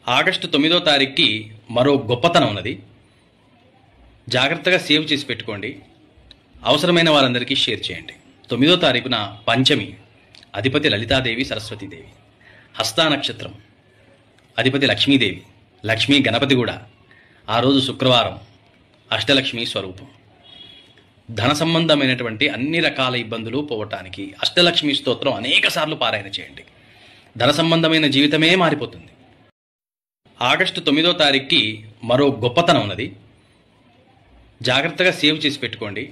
August 9వ తారీఖుకి మరో గొప్పతనం ఉన్నది. జాగ్రత్తగా సేవ్ చేసి పెట్టుకోండి. అవసరమైన వారందరికీ షేర్ చేయండి. 9వ తారీఖున పంచమి, అధిపతి లలితాదేవి సరస్వతీదేవి. హస్తా నక్షత్రం, అధిపతి లక్ష్మీదేవి. లక్ష్మీ గణపతి కూడా. ఆ రోజు శుక్రవారం, అష్టలక్ష్మి స్వరూపం. ధన సంబంధమైనటువంటి అన్ని రకాల ఇబ్బందులు పోవటానికి అష్టలక్ష్మి స్తోత్రం అనేక సార్లు పారాయణ చేయండి. ధన సంబంధమైన జీవితమే మారిపోతుంది. ఆగస్టు 9వ తారీఖుకి మరో గొప్పతనం ఉన్నది. జాగ్రత్తగా సేవ్ చేసి పెట్టుకోండి.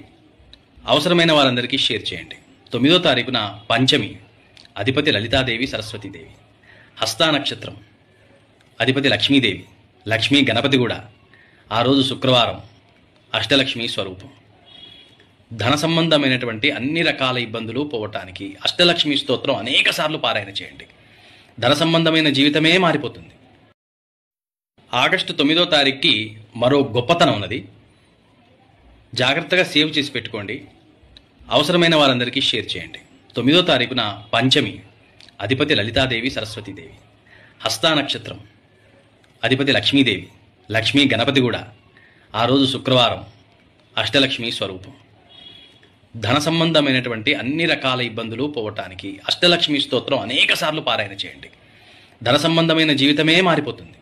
అవసరమైన వారందరికీ షేర్ చేయండి. 9వ తారీఖున పంచమి, అధిపతి లలితాదేవి సరస్వతీదేవి. హస్తా నక్షత్రం, అధిపతి లక్ష్మీదేవి. లక్ష్మీ గణపతి కూడా. ఆ రోజు శుక్రవారం, అష్టలక్ష్మి స్వరూపం. ధన సంబంధమైనటువంటి అన్ని రకాల ఇబ్బందులు పోవటానికి అష్టలక్ష్మి స్తోత్రం అనేక సార్లు పారాయణ చేయండి. ధన సంబంధమైన జీవితమే మారిపోతుంది. ఆగస్టు 9వ తారీఖుకి మరో గొప్పతనం ఉన్నది. జాగ్రత్తగా సేవ్ చేసి పెట్టుకోండి. అవసరమైన వారందరికీ షేర్ చేయండి. 9వ తారీఖున పంచమి, అధిపతి లలితాదేవి సరస్వతీదేవి. హస్తా నక్షత్రం, అధిపతి లక్ష్మీదేవి. లక్ష్మీ గణపతి కూడా. ఆ రోజు శుక్రవారం, అష్టలక్ష్మి స్వరూపం. ధన సంబంధమైనటువంటి అన్ని రకాల ఇబ్బందులు పోవటానికి అష్టలక్ష్మి స్తోత్రం అనేక సార్లు పారాయణ చేయండి. ధన సంబంధమైన జీవితమే మారిపోతుంది.